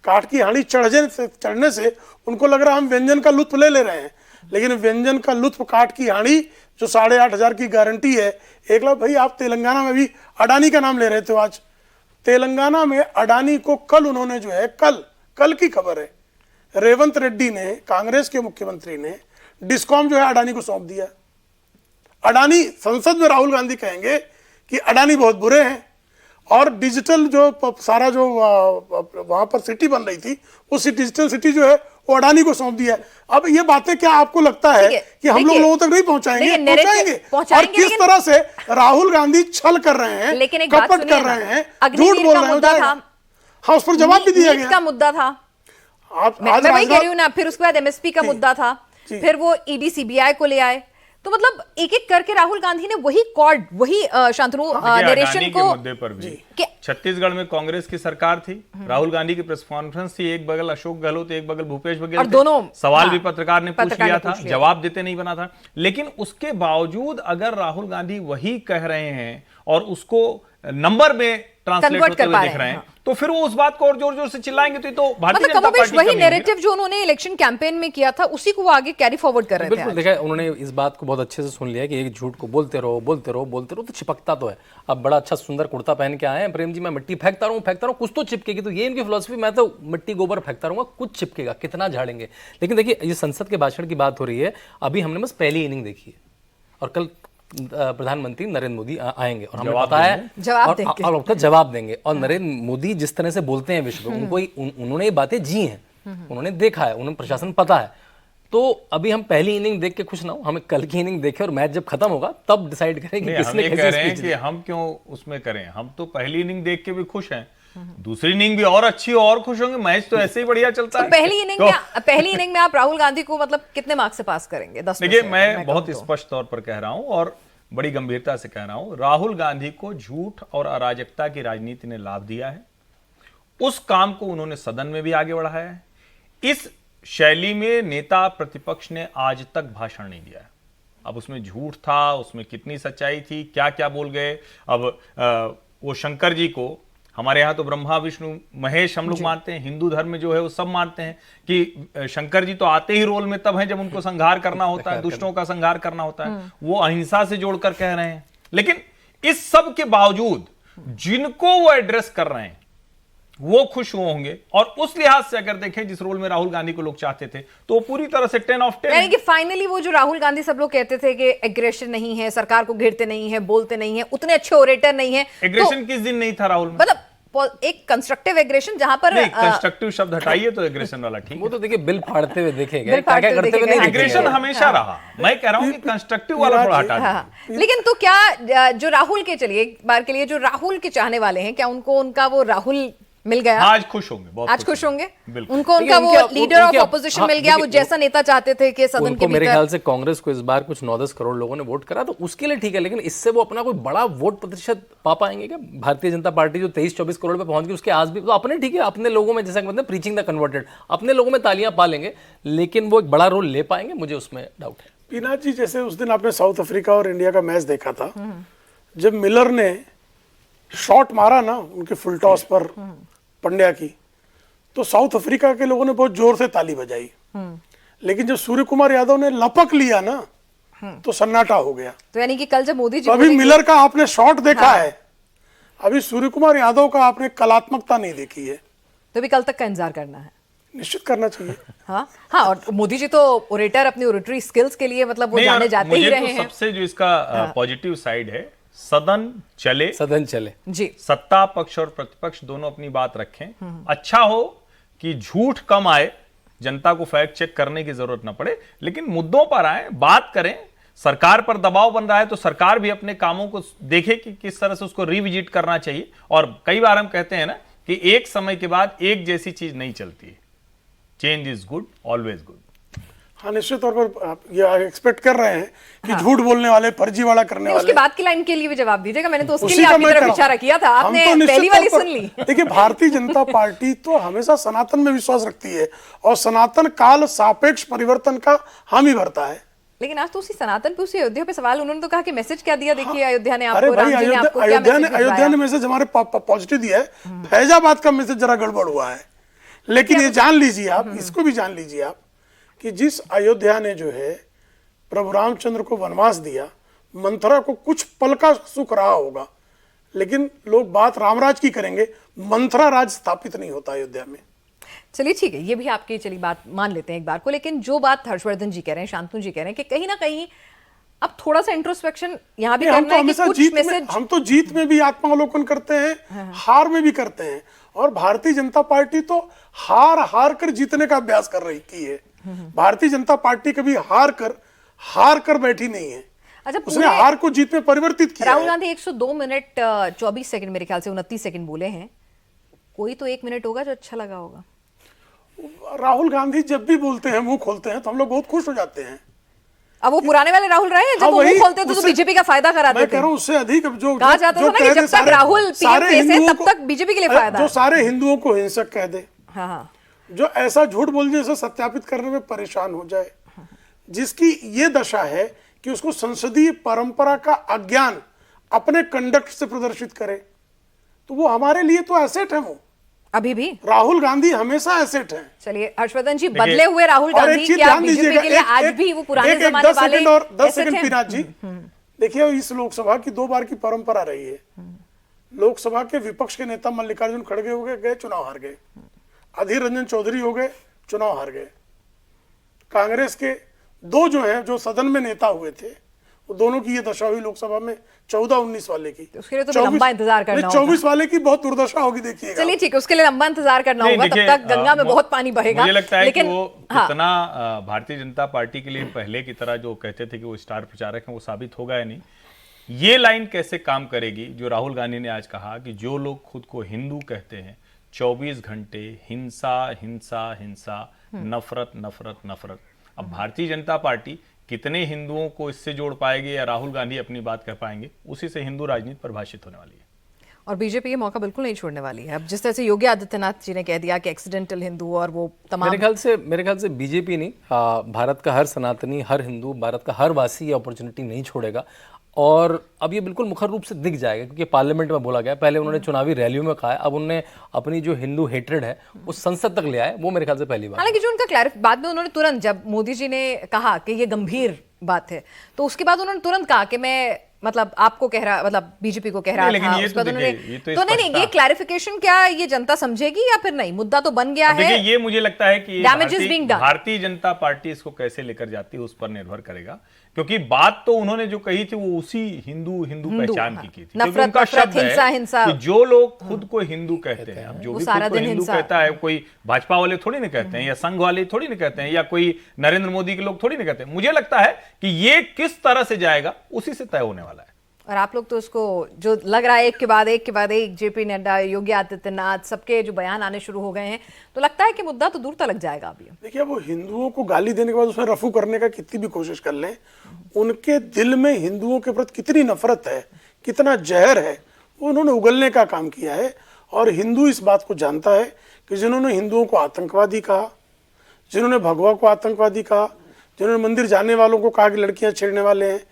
कांट की हाड़ी चढ़ने से उनको लग रहा है हम व्यंजन का लुत्फ ले रहे हैं, लेकिन व्यंजन का लुत्फ काट की हाड़ी जो 8,500 की गारंटी है। एक लाख भाई, आप तेलंगाना में भी अडानी का नाम ले रहे थे। आज तेलंगाना में अडानी को कल उन्होंने जो है कल की खबर है, रेवंत रेड्डी ने, कांग्रेस के मुख्यमंत्री ने डिस्कॉम जो है अडानी को सौंप दिया। अडानी, संसद में राहुल गांधी कहेंगे कि अडानी बहुत बुरे हैं, और डिजिटल जो सारा जो वहां पर सिटी बन रही थी, उस डिजिटल सिटी जो है वो अडानी को सौंप दिया। अब ये बातें क्या आपको लगता है कि हम लोगों तक नहीं पहुंचाएंगे? और किस तरह से राहुल गांधी छल कर रहे हैं, कपट कर रहे हैं, झूठ बोल रहे हैं। हाँ, उस पर जवाब भी दिया गया। का मुद्दा था, मैं वही कह रही हूँ ना। फिर उसके बाद एमएसपी का मुद्दा था, फिर वो ईडी सीबीआई को ले आए। तो मतलब एक एक करके राहुल गांधी ने वही कॉर्ड, वही शांतनु नरेशन को मुद्दे पर भी छत्तीसगढ़ में कांग्रेस की सरकार थी, राहुल गांधी की प्रेस कॉन्फ्रेंस थी, एक बगल अशोक गहलोत, एक बगल भूपेश बघेल, और दोनों सवाल भी पत्रकार ने पूछ लिया था, जवाब देते नहीं बना था। लेकिन उसके बावजूद अगर राहुल गांधी वही कह रहे हैं और उसको नंबर में ट्रांसलेट होते हुए दिख रहे हैं, तो फिर वो उस बात को और जोर जोर से चिल्लाएंगे तो भारतीय जनता पार्टी वही नैरेटिव जो उन्होंने इलेक्शन कैंपेन में किया था उसी को वो आगे कैरी फॉरवर्ड कर रहे थे। बिल्कुल, देखा उन्होंने इस बात को बहुत अच्छे से सुन लिया कि एक झूठ को बोलते रहो तो चिपकता तो है। अब बड़ा अच्छा सुंदर कुर्ता पहन के आए हैं प्रेम जी, मैं मिट्टी फेंकता रहूं कुछ तो चिपकेगी। तो ये इनकी फिलॉसफी, मैं तो मिट्टी गोबर फेंकता रहूंगा, कुछ चिपकेगा, कितना झाड़ेंगे। लेकिन देखिए, ये संसद के भाषण की बात हो रही है, अभी हमने बस पहली इनिंग देखी है, और कल प्रधानमंत्री नरेंद्र मोदी आएंगे और हमें पता है और उसका जवाब देंगे। और नरेंद्र मोदी जिस तरह से बोलते हैं विश्व में, उन्होंने ये बातें जी हैं, उन्होंने देखा है, उन्हें प्रशासन पता है। तो अभी हम पहली इनिंग देख के खुश ना हो, हमें कल की इनिंग देखे और मैच जब खत्म होगा तब डिसाइड करेंगे किसने कैसे स्पीच दी। हम क्यों उसमें करें, हम तो पहली इनिंग देख के भी खुश हैं, दूसरी इनिंग भी और अच्छी और खुश होंगे। मैच तो ऐसे ही बढ़िया चलता है। पहली इनिंग में आप राहुल गांधी को मतलब कितने मार्क्स से पास करेंगे? 10 में से? देखिए, मैं बहुत स्पष्ट तौर पर कह रहा हूं और बड़ी गंभीरता से कह रहा हूं, राहुल गांधी को झूठ और अराजकता की राजनीति ने लाभ दिया है। उस काम को उन्होंने सदन में भी आगे बढ़ाया है। इस शैली में नेता प्रतिपक्ष ने आज तक भाषण नहीं दिया है। अब उसमें झूठ था, उसमें कितनी सच्चाई थी, क्या क्या बोल गए। अब वो शंकर जी को, हमारे यहाँ तो ब्रह्मा विष्णु महेश हम लोग मानते हैं, हिंदू धर्म में जो है वो सब मानते हैं कि शंकर जी तो आते ही रोल में तब हैं जब उनको संहार करना होता है, दुष्टों का संहार करना होता है। वो अहिंसा से जोड़कर कह रहे हैं। लेकिन इस सब के बावजूद जिनको वो एड्रेस कर रहे हैं वो खुश होंगे। और उस लिहाज से अगर देखें जिस रोल में राहुल गांधी को लोग चाहते थे, तो पूरी तरह से 10 of 10। यानी कि फाइनली वो जो राहुल गांधी सब लोग कहते थे कि एग्रेशन नहीं है, सरकार को घेरते नहीं है, बोलते नहीं है, उतने अच्छे ओरेटर नहीं है। एग्रेशन किस दिन नहीं था राहुल में? मतलब एक कंस्ट्रक्टिव एग्रेशन, जहां पर कंस्ट्रक्टिव शब्द हटाइए तो एग्रेशन वाला ठीक। वो तो देखिए बिल फाड़ते हुए देखेंगे, क्या क्या करते हुए नहीं। एग्रेशन हमेशा रहा, मैं कह रहा हूं कि कंस्ट्रक्टिव वाला थोड़ा हटा दीजिए। लेकिन तो क्या जो राहुल के, चलिए एक बार के लिए जो राहुल के चाहने वाले हैं, क्या उनको उनका वो राहुल मिल गया? आज खुश होंगे, बहुत आज खुश होंगे। उनको उनका वो लीडर ऑफ ऑपोजिशन मिल गया, वो जैसा नेता चाहते थे कि सदन के भीतर। मेरे ख्याल से कांग्रेस को इस बार कुछ 9-10 करोड़ लोगों ने वोट करा, तो उसके लिए ठीक है। लेकिन इससे वो अपना कोई बड़ा वोट प्रतिशत पा पाएंगे क्या? भारतीय जनता पार्टी जो 23-24 करोड़ पे पहुंच गई, उसके आज भी तो अपने, ठीक है, अपने लोगों में, जैसा कहते हैं प्रीचिंग द कन्वर्टेड, अपने लोगों में तालियां पा लेंगे, लेकिन वो एक बड़ा रोल ले पाएंगे, मुझे उसमें डाउट है। पीनाथ जी, जैसे उस दिन आपने साउथ अफ्रीका और इंडिया का मैच देखा था, जब मिलर ने शॉट मारा ना उनके फुल टॉस पर पंड्या की, तो साउथ अफ्रीका के लोगों ने बहुत जोर से ताली बजाई, लेकिन जब सूर्य कुमार यादव ने लपक लिया ना तो सन्नाटा हो गया। तो यानी कि कल जब मोदी जी तो अभी बोले कि- मिलर का आपने शॉट देखा है, अभी सूर्य कुमार यादव का आपने कलात्मकता नहीं देखी है। तो अभी कल तक का इंतजार करना है। निश्चित करना चाहिए। हाँ हाँ, और मोदी जी तो ओरेटर अपनी ओरेटरी स्किल्स के लिए मतलब वो नहीं, जाने और जाते ही मुझे रहे तो हैं। सबसे जो इसका पॉजिटिव साइड है, सदन चले, सदन चले। जी, सत्ता पक्ष और प्रतिपक्ष दोनों अपनी बात रखें। अच्छा हो कि झूठ कम आए, जनता को फैक्ट चेक करने की जरूरत ना पड़े, लेकिन मुद्दों पर आए, बात करें। सरकार पर दबाव बन रहा है तो सरकार भी अपने कामों को देखे कि किस तरह से उसको रिविजिट करना चाहिए। और कई बार हम कहते हैं ना कि एक समय के बाद एक जैसी चीज नहीं चलती है। Change is good, always good. हाँ, निश्चित तौर पर आप ये एक्सपेक्ट कर रहे हैं कि झूठ बोलने वाले, फर्जीवाड़ा करने नहीं, वाले। उसके बाद की लाइन के लिए भी जवाब दीजिएगा। मैंने तो उसके उसी लिए का आपकी मैं तरफ कह रहा हूं। इशारा किया था, हम आपने तो निश्चित पहली वाली तौर सुन पर- ली। देखिए, भारतीय जनता पार्टी तो हमेशा सनातन में विश्वास रखती है और सनातन काल सापेक्ष परिवर्तन का हामी भरता है। लेकिन आज तो उसी सनातन पे, उसी अयोध्या पे सवाल, उन्होंने तो कहा कि मैसेज क्या दिया, देखिए अयोध्या ने अरे आपको, भाई, राम जी ने आपको क्या अयोध्या मैसेज ने भिजवाया? मैसेज हमारे पॉजिटिव दिया है। फैजाबाद का मैसेज जरा गड़बड़ हुआ है, लेकिन ये जान लीजिए आप, इसको भी जान लीजिए आप कि जिस अयोध्या ने जो है प्रभु रामचंद्र को वनवास दिया, मंथरा को कुछ पल का सुख रहा होगा, लेकिन लोग बात रामराज की करेंगे, मंथरा राज स्थापित नहीं होता अयोध्या में। चलिए ठीक है, ये भी आपकी चली बात मान लेते हैं एक बार को। लेकिन जो बात हर्षवर्धन जी कह रहे हैं, शांतनु जी कह रहे हैं कि कहीं ना कहीं अब थोड़ा सा इंट्रोस्पेक्शन यहाँ भी हम करना तो है कि हमेशा कुछ जीत में, मैसेज। हम तो जीत में भी आत्मावलोकन करते हैं, हार में भी करते हैं, और भारतीय जनता पार्टी तो हार हार कर जीतने का अभ्यास कर रही की है। भारतीय जनता पार्टी कभी हार कर बैठी नहीं है। अच्छा, उसने पूरे- हार को जीत में परिवर्तित किया राहुल है। गांधी 102 मिनट 24 सेकंड, मेरे ख्याल से 29 सेकंड बोले हैं। कोई तो 1 मिनट होगा जो अच्छा लगा होगा। राहुल गांधी जब भी बोलते हैं, मुंह खोलते हैं, तो हम लोग बहुत खुश हो जाते हैं। अब वो पुराने वाले राहुल रहे हैं, जब हाँ, वो वही, मुंह खोलते तो उससे- बीजेपी का फायदा कराते मैं थे। कह रहा हूं उससे अधिक अब जो कहा जाता था ना कि कह दे जब तक राहुल पीएम सारे फेस है, हिंदुओं तब को- तक बीजेपी के लिए फायदा जो है। सारे हिंदुओं को हिंसक कह दे, हाँ हाँ, जो ऐसा झूठ बोल जैसे सत्यापित करने में परेशान हो जाए, जिसकी ये दशा है कि उसको संसदीय परंपरा का अज्ञान अपने कंडक्ट से प्रदर्शित करे, तो वो हमारे लिए तो एसेट है। वो अभी भी। राहुल गांधी हमेशा एसेट है। चलिए हर्षवर्धन जी, बदले हुए राहुल और एक गांधी चीज क्या ध्यान बीजेपी दीजिएगा, के लिए आज भी वो पुराने जमाने 10 वाले सेकंड और 10 एसेट सेकंड हैं? पीनाथ जी, देखिए इस लोकसभा की 2 बार की परंपरा रही है। लोकसभा के विपक्ष के नेता मल्लिकार्जुन खड़गे हो गए, चुनाव हार गए। अधीर रंजन चौधरी हो गए, चुनाव हार गए। कांग्रेस के 2 जो हैं, जो सदन में नेता हुए थे, वो दोनों की ये दशा हुई लोकसभा में 14-19 वाले की। उसके लिए तो लंबा इंतजार करना होगा। 24 वाले की बहुत दुर्दशा होगी, देखिएगा। चलिए ठीक है, उसके लिए लंबा इंतजार करना नहीं, होगा, तब देखिए, तक गंगा में बहुत पानी बहेगा। मुझे लगता है लेकिन कि वो हाँ, कितना भारतीय जनता पार्टी के लिए पहले की तरह जो कहते थे कि वो स्टार प्रचारक हैं, वो साबित होगा या नहीं। ये लाइन कैसे काम करेगी जो राहुल गांधी ने आज कहा कि जो लोग खुद को हिंदू कहते हैं, 24 घंटे हिंसा हिंसा हिंसा, नफरत नफरत नफरत। अब भारतीय जनता पार्टी कितने हिंदुओं को इससे जोड़ पाएगी या राहुल गांधी अपनी बात कह पाएंगे, उसी से हिंदू राजनीति परिभाषित होने वाली है। और बीजेपी ये मौका बिल्कुल नहीं छोड़ने वाली है। अब जिस तरह से योगी आदित्यनाथ जी ने कह दिया कि एक्सीडेंटल हिंदू और वो तमाम, मेरे ख्याल से बीजेपी नहीं, भारत का हर सनातनी, हर हिंदू, भारत का हर वासी ये अपॉर्चुनिटी नहीं छोड़ेगा। और अब ये बिल्कुल मुखर रूप से दिख जाएगा, क्योंकि पार्लियामेंट में बोला गया, पहले उन्होंने चुनावी रैलियों में कहा है, अब उन्होंने अपनी जो हिंदू हेट्रेड है वो संसद तक ले आए, वो मेरे ख्याल से पहली बार। हालांकि जो उनका बाद में उन्होंने तुरंत, जब मोदी जी ने कहा कि ये गंभीर बात है, तो उसके बाद उन्होंने तुरंत कहा कि मैं मतलब आपको कह रहा, मतलब बीजेपी को कह रहा नहीं, लेकिन था। ये उसके तो बाद उन्होंने देखिए, ये तो तो नहीं, ये क्लैरिफिकेशन क्या ये जनता समझेगी या फिर नहीं? मुद्दा तो बन गया है। देखिए, ये मुझे लगता है कि Damage is being done. Bharatiya Janata party इसको कैसे लेकर जाती है उस पर निर्भर करेगा, क्योंकि बात तो उन्होंने जो कही थी वो उसी हिंदू पहचान की थी। क्योंकि नफरत, उनका शब्द हिंसा, है हिंसा। कि जो लोग खुद को हिंदू कहते हैं, अब जो वो भी सारा खुद को दिन हिंदू हिंसा। कहता है, कोई भाजपा वाले थोड़ी ना कहते हैं, या संघ वाले थोड़ी ना कहते हैं, या कोई नरेंद्र मोदी के लोग थोड़ी ना कहते हैं। मुझे लगता है कि ये किस तरह से जाएगा उसी से तय होने वाला है। और आप लोग तो उसको जो लग रहा है एक के बाद एक जेपी नड्डा, योगी आदित्यनाथ, सबके जो बयान आने शुरू हो गए हैं, तो लगता है कि मुद्दा तो दूर तक जाएगा अभी। देखिए, वो हिंदुओं को गाली देने के बाद उसमें रफू करने का कितनी भी कोशिश कर लें, उनके दिल में हिंदुओं के प्रति कितनी नफरत है, कितना जहर है, वो उन्होंने उगलने का काम किया है। और हिंदू इस बात को जानता है कि जिन्होंने हिंदुओं को आतंकवादी कहा, जिन्होंने भगवा को आतंकवादी कहा, जिन्होंने मंदिर जाने वालों को कहा कि लड़कियां छेड़ने वाले हैं,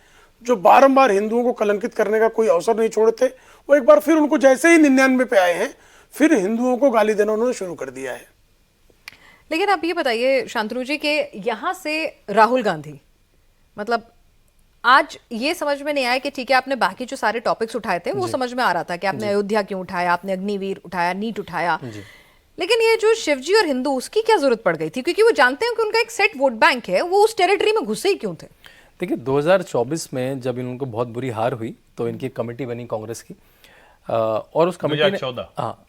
जो बारंबार हिंदुओं को कलंकित करने का कोई अवसर नहीं छोड़ते, वो एक बार फिर उनको जैसे ही 99 पे आए हैं, फिर हिंदुओं को गाली देना उन्होंने शुरू कर दिया है। लेकिन आप ये बताइए शांतनु जी कि यहाँ से राहुल गांधी, मतलब आज ये समझ में नहीं आया कि ठीक है आपने बाकी जो सारे टॉपिक्स उठाए थे वो समझ में आ रहा था कि आपने अयोध्या क्यों उठाया, आपने अग्निवीर उठाया, नीट उठाया, लेकिन ये जो शिवजी और हिंदू, उसकी क्या जरूरत पड़ गई थी? क्योंकि वो जानते हैं कि उनका एक सेट वोट बैंक है, वो उस टेरिटरी में घुसे ही क्यों थे? देखिए 2024 में जब इनको बहुत बुरी हार हुई तो इनकी एक कमेटी बनी कांग्रेस की, और उस कमेटी ने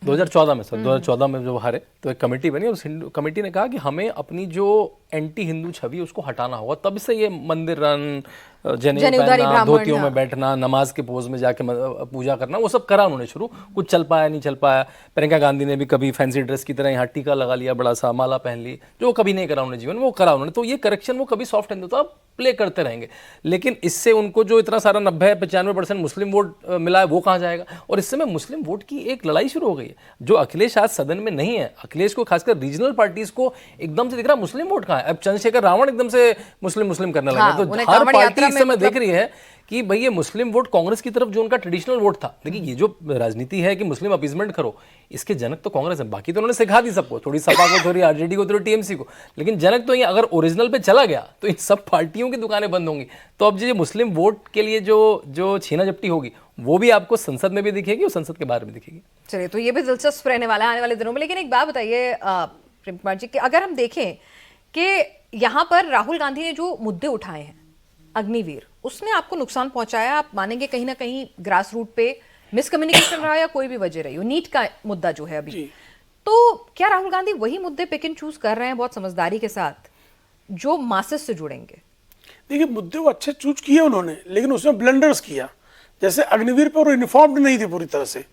2014 में 2014 में जब हारे तो एक कमेटी बनी, उस कमेटी ने कहा कि हमें अपनी जो एंटी हिंदू छवि है उसको हटाना होगा। तब से ये मंदिर रन, जनेऊ पहनना, धोतियों में बैठना, नमाज के पोज में जाके पूजा करना, वो सब करा उन्होंने शुरू। कुछ चल पाया नहीं चल पाया। प्रियंका गांधी ने भी कभी फैंसी ड्रेस की तरह यहाँ टीका लगा लिया, बड़ा सा माला पहन ली, जो कभी नहीं करा उन्होंने जीवन में, वो करा उन्होंने। तो ये करेक्शन वो कभी सॉफ्ट हिंदुत्व प्ले करते रहेंगे, लेकिन इससे उनको जो इतना सारा 90-95% मुस्लिम वोट मिला है वो कहाँ जाएगा? और इस समय मुस्लिम वोट की एक लड़ाई शुरू हो गई है। जो अखिलेश आज सदन में नहीं है, अखिलेश को खासकर रीजनल पार्टीज को एकदम से दिख रहा मुस्लिम वोट कहाँ है। अब चंद्रशेखर रावण एकदम से मुस्लिम करने लगे। तो हर पार्टी इस समय देख रही है कि भाई ये मुस्लिम वोट कांग्रेस की तरफ जो उनका ट्रेडिशनल वोट था, देखिए ये जो राजनीति है कि मुस्लिम अपीजमेंट करो, इसके जनक तो कांग्रेस है। बाकी तो उन्होंने सिखा दी सबको, थोड़ी सपा को, थोड़ी आरजेडी को, थोड़ी टीएमसी को, लेकिन जनक तो ये अगर ओरिजिनल पे चला गया तो इन सब पार्टियों की दुकानें बंद होंगी। तो अब जो मुस्लिम वोट के लिए जो छीना झपटी होगी वो भी आपको संसद में भी दिखेगी और संसद के बाहर भी दिखेगी। चलिए, तो ये भी दिलचस्प रहने वाला है आने वाले दिनों में। लेकिन एक बात बताइए प्रेम कुमार जी, कि अगर हम देखें कि यहाँ पर राहुल गांधी ने जो मुद्दे उठाए हैं, अग्निवीर, उसने आपको नुकसान पहुंचाया, आप मानेंगे कहीं ना कहीं ग्रास रूट पे मिसकम्युनिकेशन रहा या कोई भी वजह रही हो। नीट का मुद्दा जो है अभी, तो क्या राहुल गांधी वही मुद्दे पिक एंड चूज कर रहे हैं बहुत समझदारी के साथ जो मासेस से जुड़ेंगे? देखिए, मुद्दे वो अच्छे चूज किए उन्होंने, लेकिन उसमें ब्लंडर्स किया। जैसे अग्निवीर पर वो इन्फॉर्म्ड नहीं थे पूरी तरह से।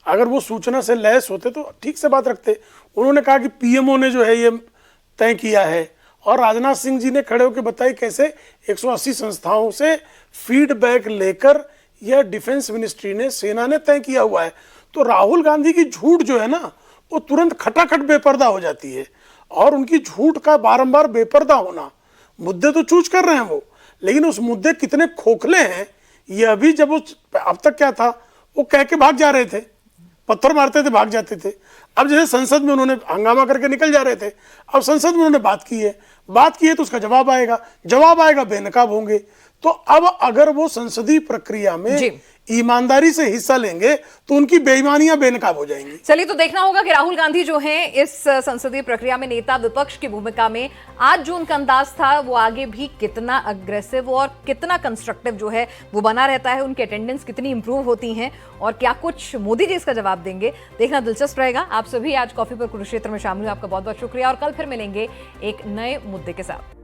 अगर वो सूचना से लैस होते तो ठीक से बात रखते। उन्होंने कहा कि पीएमओ ने जो है ये तय किया है, और राजनाथ सिंह जी ने खड़े होकर बताई कैसे 180 संस्थाओं से फीडबैक लेकर यह डिफेंस मिनिस्ट्री ने, सेना ने तय किया हुआ है। तो राहुल गांधी की झूठ जो है ना, वो तुरंत खटाखट बेपर्दा हो जाती है। और उनकी झूठ का बारंबार बेपर्दा होना, मुद्दे तो चूज कर रहे हैं वो, लेकिन उस मुद्दे कितने खोखले हैं यह भी, जब वो अब तक क्या था, वो कह के भाग जा रहे थे, पत्थर मारते थे, भाग जाते थे। अब जैसे संसद में उन्होंने हंगामा करके निकल जा रहे थे, अब संसद में उन्होंने बात की है तो उसका जवाब आएगा, बेनकाब होंगे। तो अब अगर वो संसदीय प्रक्रिया में ईमानदारी से हिस्सा लेंगे तो उनकी बेईमानियां बेनकाब हो जाएंगी। चलिए, तो देखना होगा कि राहुल गांधी जो हैं इस संसदीय प्रक्रिया में नेता विपक्ष की भूमिका में आज जो उनका अंदाज था वो आगे भी कितना अग्रेसिव और कितना कंस्ट्रक्टिव जो है वो बना रहता है, उनकी अटेंडेंस कितनी इंप्रूव होती हैं, और क्या कुछ मोदी जी इसका जवाब देंगे, देखना दिलचस्प रहेगा। आप सभी आज कॉफी पर कुरुक्षेत्र में शामिल हुए, आपका बहुत बहुत शुक्रिया, और कल फिर मिलेंगे एक नए मुद्दे के साथ।